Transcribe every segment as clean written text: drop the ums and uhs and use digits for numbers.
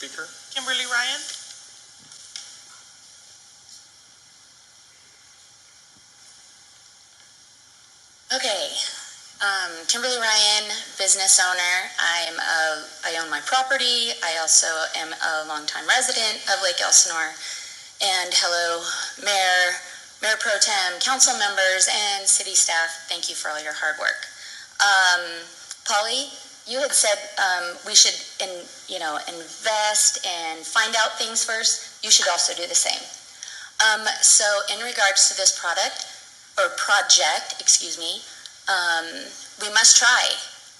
Speaker. Kimberly Ryan. Okay, Kimberly Ryan, business owner. I own my property. I also am a longtime resident of Lake Elsinore. And hello, Mayor Pro Tem, council members, and city staff. Thank you for all your hard work. Polly, you had said we should, invest and find out things first. You should also do the same. So in regards to this project, we must try,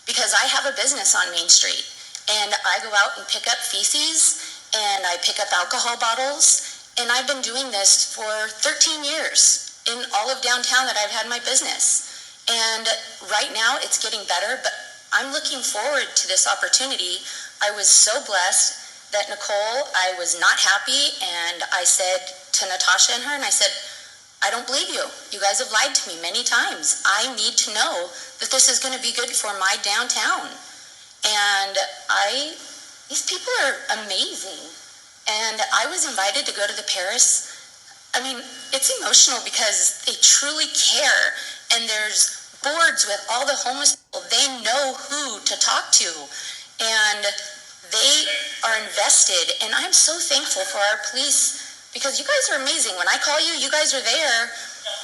because I have a business on Main Street, and I go out and pick up feces, and I pick up alcohol bottles, and I've been doing this for 13 years in all of downtown that I've had my business. And right now it's getting better, but I'm looking forward to this opportunity. I was so blessed that Nicole, I was not happy, and I said to Natasha and her, and I said, I don't believe you. You guys have lied to me many times. I need to know that this is going to be good for my downtown. And these people are amazing. And I was invited to go to the Perez. I mean, it's emotional because they truly care. And there's boards with all the homeless people. They know who to talk to. And they are invested. And I'm so thankful for our police, because you guys are amazing. When I call you, you guys are there,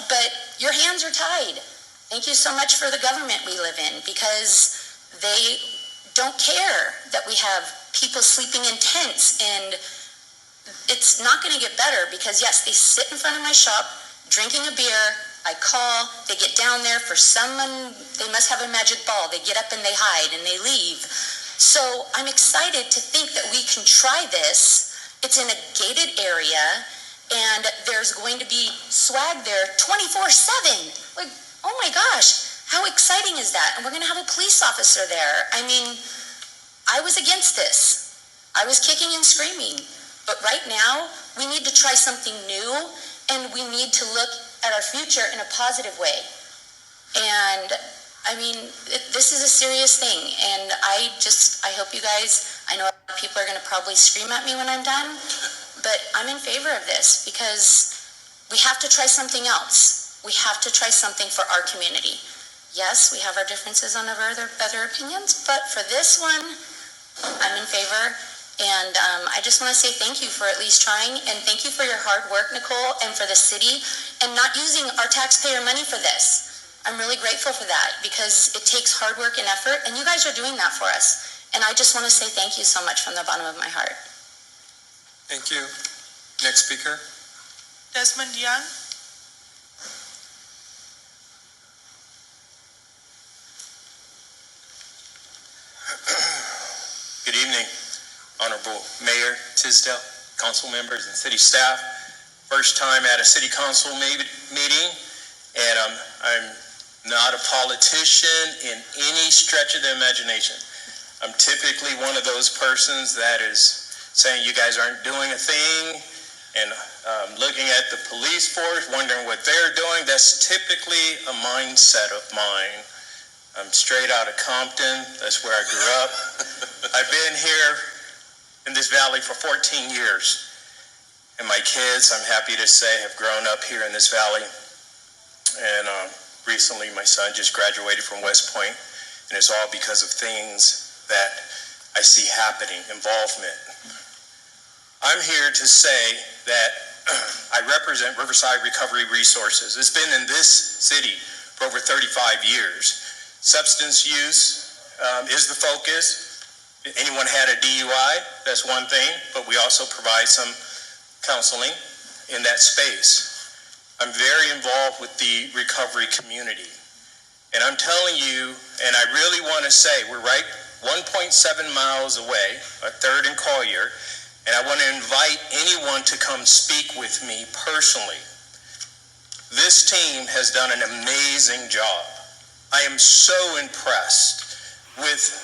but your hands are tied. Thank you so much for the government we live in, because they don't care that we have people sleeping in tents, and it's not going to get better, because yes, they sit in front of my shop drinking a beer. I call, they get down there for someone, they must have a magic ball. They get up and they hide and they leave. So I'm excited to think that we can try this. It's in a gated area, and there's going to be swag there 24/7. Like, oh my gosh, how exciting is that? And we're going to have a police officer there. I mean, I was against this. I was kicking and screaming. But right now, we need to try something new, and we need to look at our future in a positive way. And I mean, this is a serious thing, and I hope you guys, I know people are going to probably scream at me when I'm done, but I'm in favor of this, because we have to try something else. We have to try something for our community. Yes, we have our differences on other opinions, but for this one, I'm in favor. And I just want to say thank you for at least trying, and thank you for your hard work, Nicole, and for the city, and not using our taxpayer money for this. I'm really grateful for that, because it takes hard work and effort, and you guys are doing that for us. And I just want to say thank you so much from the bottom of my heart. Thank you. Next speaker. Desmond Young. Good evening, Honorable Mayor Tisdale, council members, and city staff. First time at a city council meeting, and I'm not a politician in any stretch of the imagination. I'm typically one of those persons that is saying you guys aren't doing a thing, and looking at the police force, wondering what they're doing. That's typically a mindset of mine. I'm straight out of Compton. That's where I grew up. I've been here in this valley for 14 years, and my kids, I'm happy to say, have grown up here in this valley. And recently, my son just graduated from West Point, and it's all because of things that I see happening, involvement. I'm here to say that I represent Riverside Recovery Resources. It's been in this city for over 35 years. Substance use is the focus. If anyone had a DUI, that's one thing, but we also provide some counseling in that space. I'm very involved with the recovery community. And I'm telling you, and I really want to say, we're right 1.7 miles away, 3rd and Collier, and I want to invite anyone to come speak with me personally. This team has done an amazing job. I am so impressed with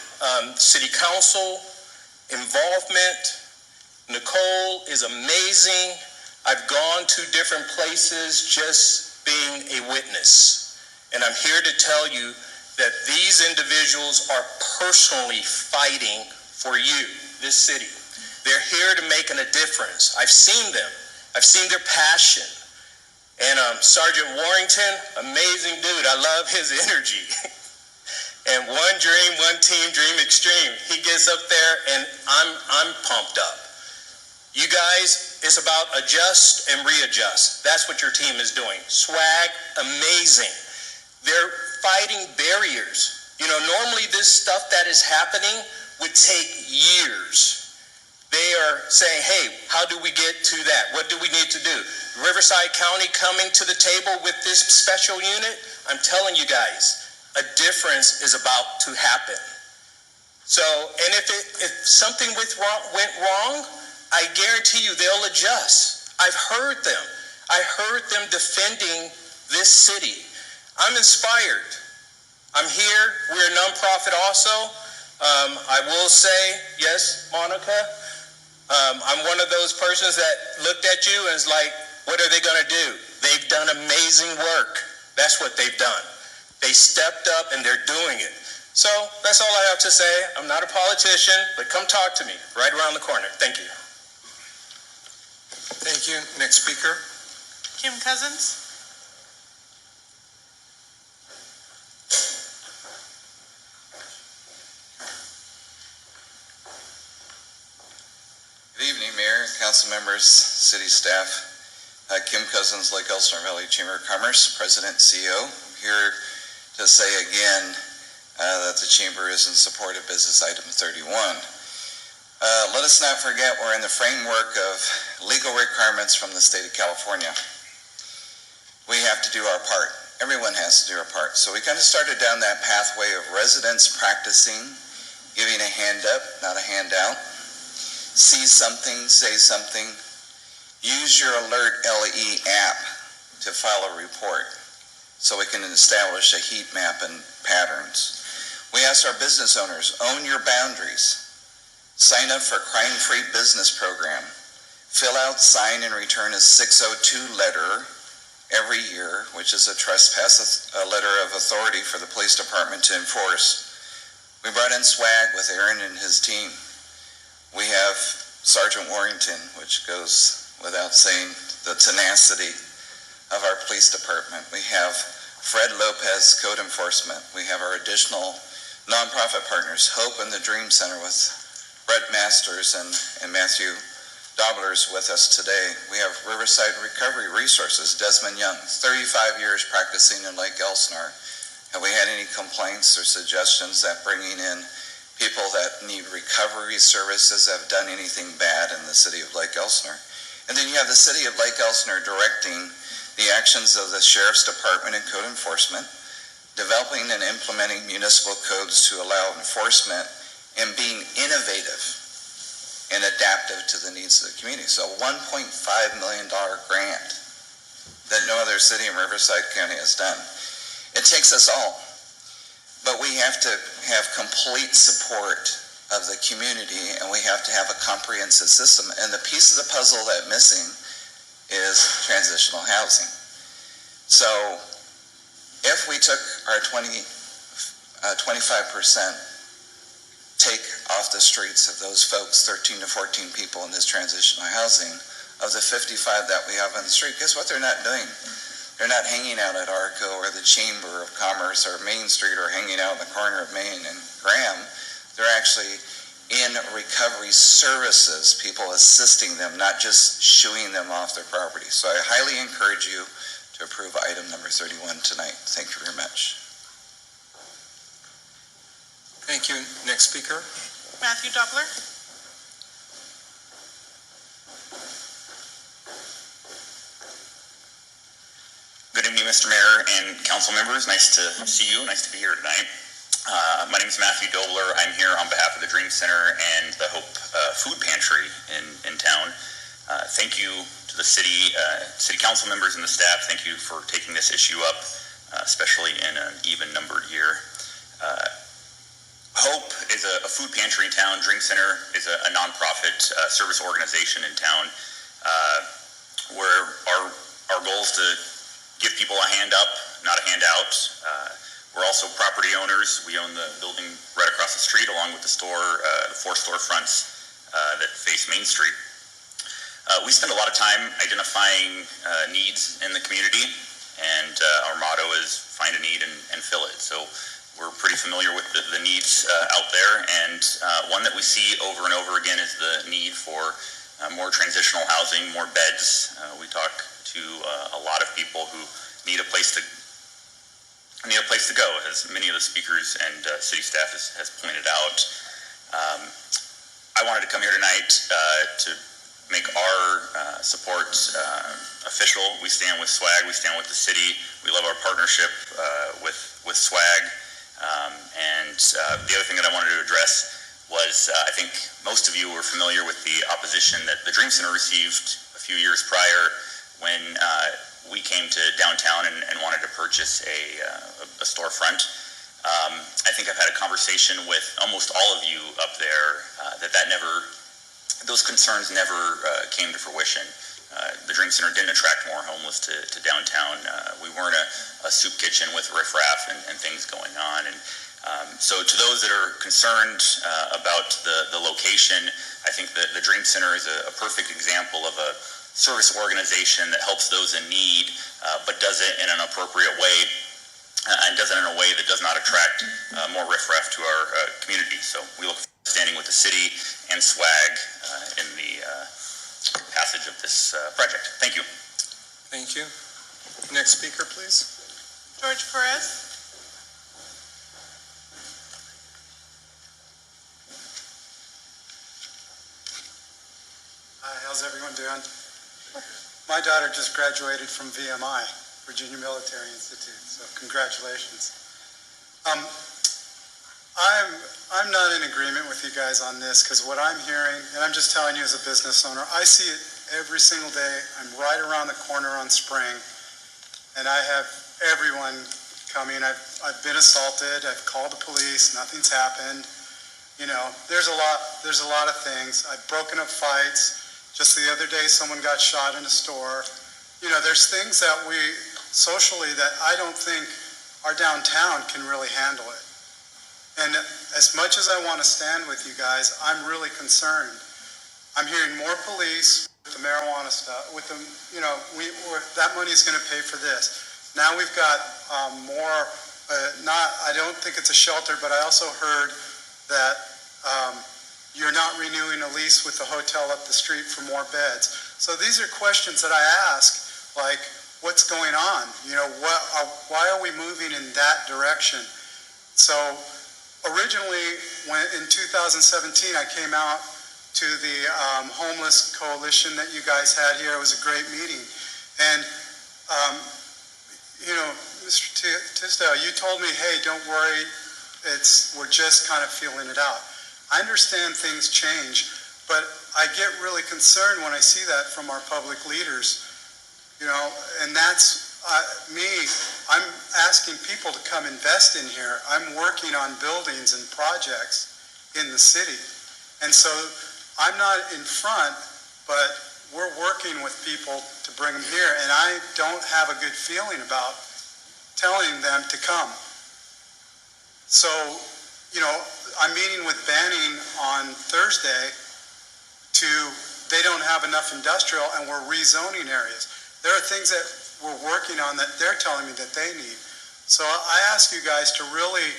city council involvement. Nicole is amazing. I've gone to different places just being a witness. And I'm here to tell you that these individuals are personally fighting for you, this city. They're here to make a difference. I've seen them. I've seen their passion. And Sergeant Warrington, amazing dude. I love his energy. And one dream, one team, dream extreme. He gets up there and I'm pumped up. You guys, it's about adjust and readjust. That's what your team is doing. Swag, amazing. They're fighting barriers. You know, normally this stuff that is happening would take years. They are saying, hey, how do we get to that? What do we need to do? Riverside County coming to the table with this special unit, I'm telling you guys, a difference is about to happen. So, and if something went wrong, I guarantee you they'll adjust. I've heard them. I heard them defending this city. I'm inspired. I'm here. We're a nonprofit also. I will say, yes, Monica, I'm one of those persons that looked at you and is like, what are they going to do? They've done amazing work. That's what they've done. They stepped up and they're doing it. So that's all I have to say. I'm not a politician, but come talk to me right around the corner. Thank you. Thank you. Next speaker. Kim Cousins. Good evening, Mayor, council members, city staff. Kim Cousins, Lake Elsinore Valley Chamber of Commerce, President, CEO, here to say again that the Chamber is in support of business item 31. Let us not forget we're in the framework of legal requirements from the state of California. We have to do our part. Everyone has to do our part. So we kind of started down that pathway of residents practicing, giving a hand up, not a handout. See something, say something. Use your Alert LE app to file a report so we can establish a heat map and patterns. We ask our business owners, own your boundaries. Sign up for Crime-Free Business Program. Fill out, sign, and return a 602 letter every year, which is a trespass, a letter of authority for the police department to enforce. We brought in swag with Aaron and his team. We have Sergeant Warrington, which goes without saying, the tenacity of our police department. We have Fred Lopez, Code Enforcement. We have our additional nonprofit partners, Hope and the Dream Center with Brett Masters and Matthew Dobblers with us today. We have Riverside Recovery Resources, Desmond Young, 35 years practicing in Lake Elsinore. Have we had any complaints or suggestions that bringing in people that need recovery services have done anything bad in the city of Lake Elsinore? And then you have the city of Lake Elsinore directing the actions of the Sheriff's Department and Code Enforcement, developing and implementing municipal codes to allow enforcement and being innovative and adaptive to the needs of the community. So a $1.5 million grant that no other city in Riverside County has done. It takes us all, but we have to have complete support of the community, and we have to have a comprehensive system. And the piece of the puzzle that's missing is transitional housing. So if we took our 25% take off the streets of those folks, 13 to 14 people in this transitional housing, of the 55 that we have on the street, guess what they're not doing? They're not hanging out at ARCO or the Chamber of Commerce or Main Street or hanging out in the corner of Main and Graham. They're actually in recovery services, people assisting them, not just shooing them off their property. So I highly encourage you to approve item number 31 tonight. Thank you very much. Thank you. Next speaker. Matthew Doppler. Good evening, Mr. Mayor and council members. Nice to see you. Nice to be here tonight. My name is Matthew Dobler. I'm here on behalf of the Dream Center and the Hope Food Pantry in town. Thank you to the city council members and the staff. Thank you for taking this issue up, especially in an even-numbered year. Hope is a food pantry in town. Dream Center is a nonprofit service organization in town where our goal is to give people a hand up, not a handout. We're also property owners. We own the building right across the street along with the store, the 4 storefronts that face Main Street. We spend a lot of time identifying needs in the community, and our motto is find a need and fill it. So we're pretty familiar with the needs out there, and one that we see over and over again is the need for more transitional housing, more beds. We talk to a lot of people who need a place to go, as many of the speakers and city staff has pointed out. I wanted to come here tonight to make our support official. We stand with SWAG, we stand with the city. We love our partnership with SWAG. And the other thing that I wanted to address was I think most of you were familiar with the opposition that the Dream Center received a few years prior when we came to downtown and wanted to purchase a storefront. I think I've had a conversation with almost all of you up there those concerns never came to fruition. The Dream Center didn't attract more homeless to downtown. We weren't a soup kitchen with riffraff and things going on. And so to those that are concerned about the location, I think that the Dream Center is a perfect example of a service organization that helps those in need, but does it in an appropriate way and does it in a way that does not attract more riffraff to our community. So we look forward to standing with the city and SWAG in the passage of this project. Thank you. Thank you. Next speaker, please. George Perez. Hi, how's everyone doing? My daughter just graduated from VMI, Virginia Military Institute, so congratulations. I'm not in agreement with you guys on this because what I'm hearing, and I'm just telling you as a business owner, I see it every single day. I'm right around the corner on Spring, and I have everyone coming. I've been assaulted. I've called the police. Nothing's happened. You know, there's a lot of things. I've broken up fights. Just the other day, someone got shot in a store. You know, there's things that we socially that I don't think our downtown can really handle it. And as much as I want to stand with you guys, I'm really concerned. I'm hearing more police with the marijuana stuff, with the, you know, that money is going to pay for this. Now we've got more, I don't think it's a shelter, but I also heard that you're not renewing a lease with the hotel up the street for more beds. So these are questions that I ask, like, what's going on? You know, why are we moving in that direction? So originally, in 2017, I came out to the homeless coalition that you guys had here. It was a great meeting. And, you know, Mr. Tisdale, you told me, hey, don't worry, we're just kind of feeling it out. I understand things change, but I get really concerned when I see that from our public leaders, you know, and that's me. I'm asking people to come invest in here. I'm working on buildings and projects in the city. And so I'm not in front, but we're working with people to bring them here, and I don't have a good feeling about telling them to come. So, you know, I'm meeting with Banning on Thursday they don't have enough industrial and we're rezoning areas. There are things that we're working on that they're telling me that they need. So I ask you guys to really,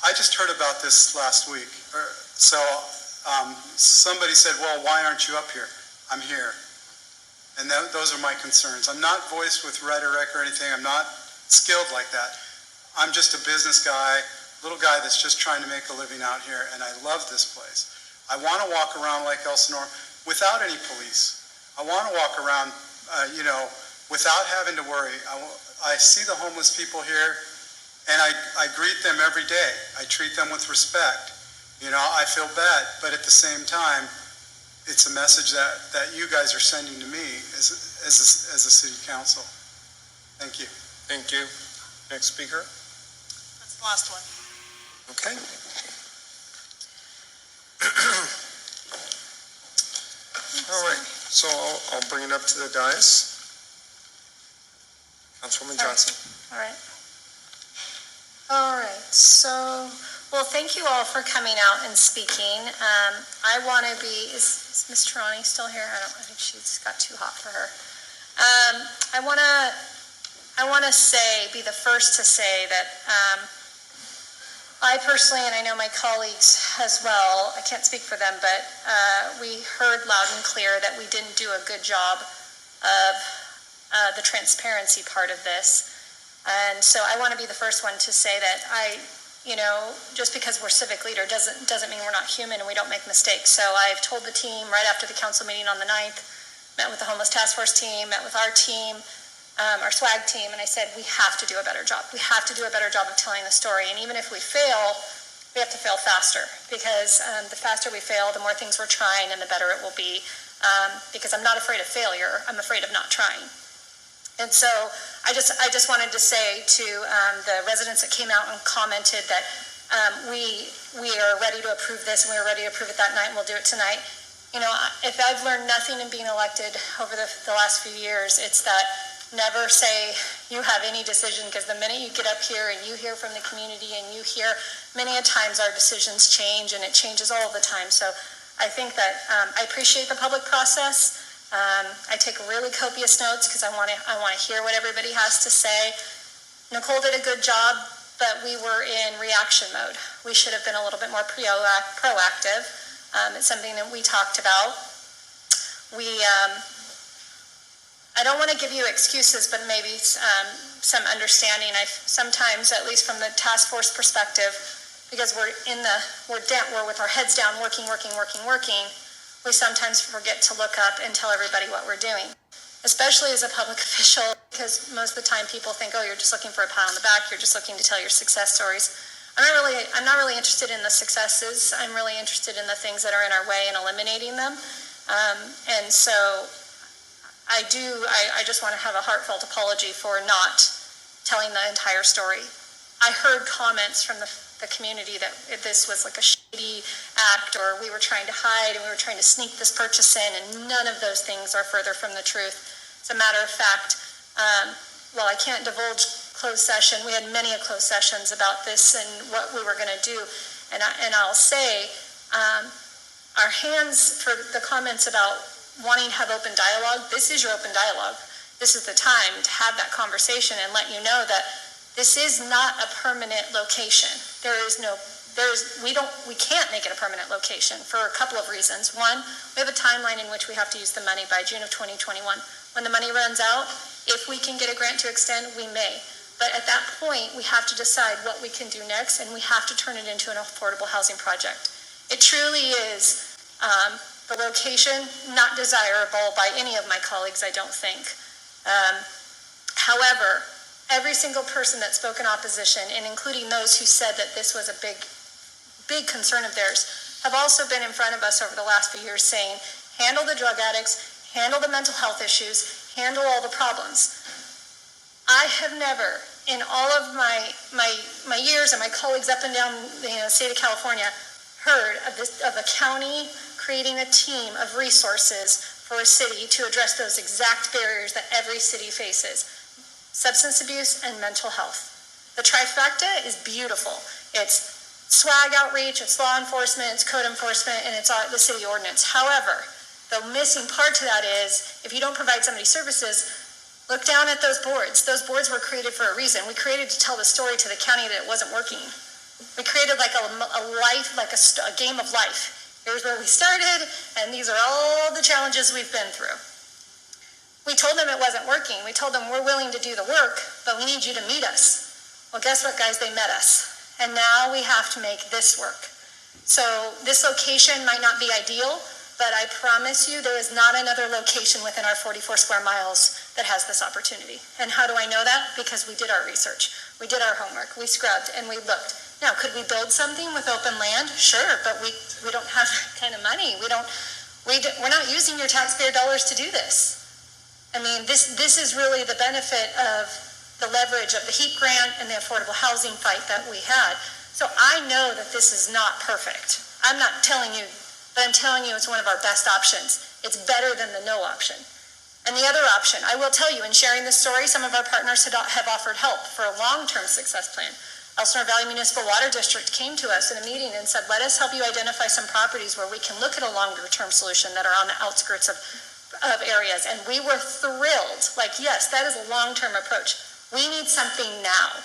I just heard about this last week. So somebody said, well, why aren't you up here? I'm here. And those are my concerns. I'm not voiced with rhetoric or anything. I'm not skilled like that. I'm just a business guy, little guy that's just trying to make a living out here, and I love this place. I want to walk around like Elsinore without any police. I want to walk around, you know, without having to worry. I see the homeless people here, and I greet them every day. I treat them with respect. You know, I feel bad, but at the same time, it's a message that you guys are sending to me as a city council. Thank you. Thank you. Next speaker. That's the last one. Okay. All right, so I'll bring it up to the dais. Councilwoman Johnson. All right, so Well, thank you all for coming out and speaking. I want to be, is Ms. Tarani still here? I think she's got too hot for her. I want to be the first to say that I personally, and I know my colleagues as well, I can't speak for them, but we heard loud and clear that we didn't do a good job of the transparency part of this. And so I want to be the first one to say that just because we're civic leader doesn't mean we're not human and we don't make mistakes. So I've told the team right after the council meeting on the 9th, met with the homeless task force team, met with our team, our swag team, and I said, we have to do a better job. We have to do a better job of telling the story. And even if we fail, we have to fail faster, because the faster we fail, the more things we're trying and the better it will be. Because I'm not afraid of failure, I'm afraid of not trying. And so I just wanted to say to the residents that came out and commented that we are ready to approve this, and we were ready to approve it that night, and we'll do it tonight. If I've learned nothing in being elected over the last few years, it's that never say you have any decision, because the minute you get up here and you hear from the community and you hear many a times our decisions change, and it changes all the time. So I think that I appreciate the public process. I take really copious notes because I want to hear what everybody has to say. Nicole did a good job, but we were in reaction mode. We should have been a little bit more proactive. It's something that we talked about. I don't want to give you excuses, but maybe some understanding. Sometimes, at least from the task force perspective, because we're with our heads down, working, we sometimes forget to look up and tell everybody what we're doing, especially as a public official, because most of the time people think, oh, you're just looking for a pat on the back, you're just looking to tell your success stories. I'm not really interested in the successes. I'm really interested in the things that are in our way and eliminating them. And so I just want to have a heartfelt apology for not telling the entire story. I heard comments from the community that this was like a shady act, or we were trying to hide and we were trying to sneak this purchase in, and none of those things are further from the truth. As a matter of fact, while I can't divulge closed session, we had many closed sessions about this and what we were going to do. And I'll say, our hands for the comments about wanting to have open dialogue, this is your open dialogue. This is the time to have that conversation and let you know that this is not a permanent location. We can't make it a permanent location for a couple of reasons. One, we have a timeline in which we have to use the money by June of 2021. When the money runs out, if we can get a grant to extend, we may. But at that point, we have to decide what we can do next, and we have to turn it into an affordable housing project. It truly is the location, not desirable by any of my colleagues, I don't think. However, every single person that spoke in opposition, and including those who said that this was a big concern of theirs, have also been in front of us over the last few years saying, handle the drug addicts, handle the mental health issues, handle all the problems. I have never, in all of my years and my colleagues up and down the state of California, heard of a county creating a team of resources for a city to address those exact barriers that every city faces: substance abuse and mental health. The trifecta is beautiful. It's swag outreach, it's law enforcement, it's code enforcement, and it's the city ordinance. However, the missing part to that is, if you don't provide somebody services, look down at those boards. Those boards were created for a reason. We created to tell the story to the county that it wasn't working. We created like a game of life. Here's where we started, and these are all the challenges we've been through. We told them it wasn't working. We told them we're willing to do the work, but we need you to meet us. Well, guess what, guys? They met us. And now we have to make this work. So this location might not be ideal, but I promise you there is not another location within our 44 square miles that has this opportunity. And how do I know that? Because we did our research. We did our homework. We scrubbed and we looked. Now, could we build something with open land? Sure, but we don't have that kind of money. We're not using your taxpayer dollars to do this. I mean, this is really the benefit of the leverage of the HEAP grant and the affordable housing fight that we had. So I know that this is not perfect. I'm not telling you, but I'm telling you it's one of our best options. It's better than the no option. And the other option, I will tell you, in sharing this story, some of our partners have offered help for a long-term success plan. Elsinore Valley Municipal Water District came to us in a meeting and said, let us help you identify some properties where we can look at a longer-term solution that are on the outskirts of areas. And we were thrilled, like, yes, that is a long-term approach. We need something now.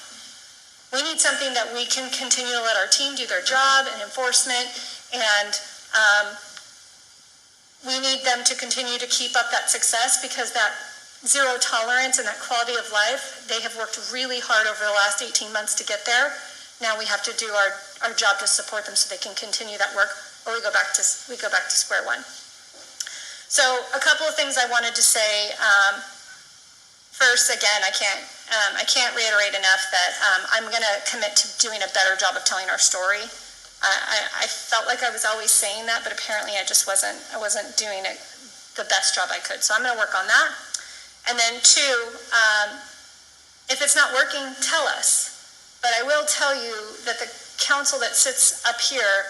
We need something that we can continue to let our team do their job and enforcement, and we need them to continue to keep up that success, because that zero tolerance and that quality of life, they have worked really hard over the last 18 months to get there. Now we have to do our job to support them so they can continue that work, or we go back to square one. So a couple of things I wanted to say. First, again, I can't reiterate enough that I'm going to commit to doing a better job of telling our story. I felt like I was always saying that, but apparently I wasn't doing it the best job I could. So I'm going to work on that. And then two, if it's not working, tell us. But I will tell you that the council that sits up here,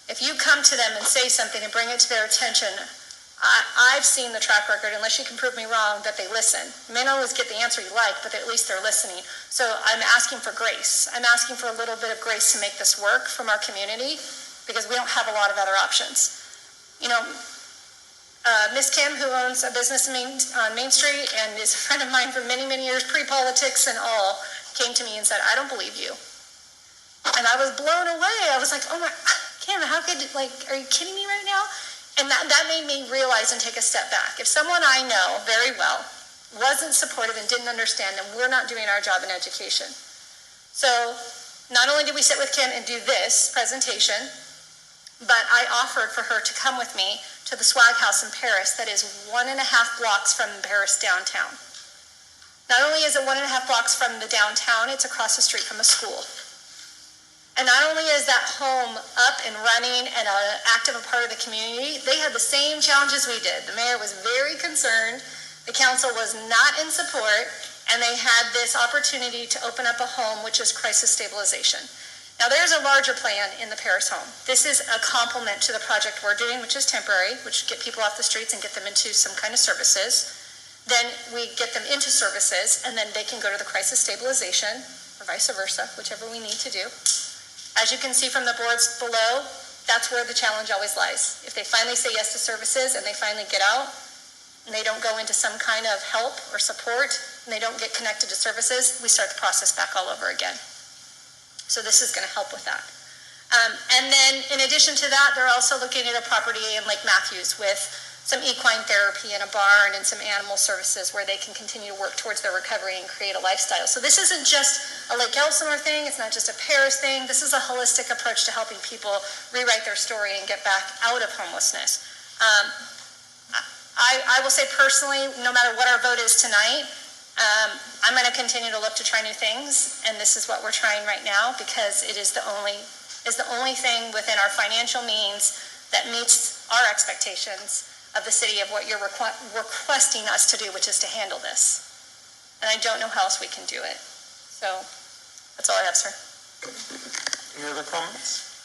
if you come to them and say something and bring it to their attention, I've seen the track record, unless you can prove me wrong, that they listen. You may not always get the answer you like, but at least they're listening. So I'm asking for grace. I'm asking for a little bit of grace to make this work from our community, because we don't have a lot of other options. You know, Miss Kim, who owns a business on Main Street and is a friend of mine for many, many years, pre-politics and all, came to me and said, I don't believe you. And I was blown away. I was like, oh my, Kim, how could, like, are you kidding me right now? And that made me realize and take a step back. If someone I know very well wasn't supportive and didn't understand, then we're not doing our job in education. So not only did we sit with Kim and do this presentation, but I offered for her to come with me to the Swag House in Perez that is 1.5 blocks from Perez downtown. Not only is it 1.5 blocks from the downtown, it's across the street from a school. And not only is that home up and running and an active part of the community, they had the same challenges we did. The mayor was very concerned, the council was not in support, and they had this opportunity to open up a home, which is crisis stabilization. Now, there's a larger plan in the Perez home. This is a complement to the project we're doing, which is temporary, which get people off the streets and get them into some kind of services. Then we get them into services, and then they can go to the crisis stabilization, or vice versa, whichever we need to do. As you can see from the boards below, that's where the challenge always lies. If they finally say yes to services and they finally get out, and they don't go into some kind of help or support, and they don't get connected to services, we start the process back all over again. So this is going to help with that. And then in addition to that, they're also looking at a property in Lake Matthews with some equine therapy and a barn and some animal services where they can continue to work towards their recovery and create a lifestyle. So this isn't just a Lake Elsinore thing. It's not just a Perez thing. This is a holistic approach to helping people rewrite their story and get back out of homelessness. I will say personally, no matter what our vote is tonight, I'm going to continue to look to try new things, and this is what we're trying right now, because it is the only thing within our financial means that meets our expectations of the city of what you're requesting us to do, which is to handle this. And I don't know how else we can do it. So that's all I have, sir. Any other comments?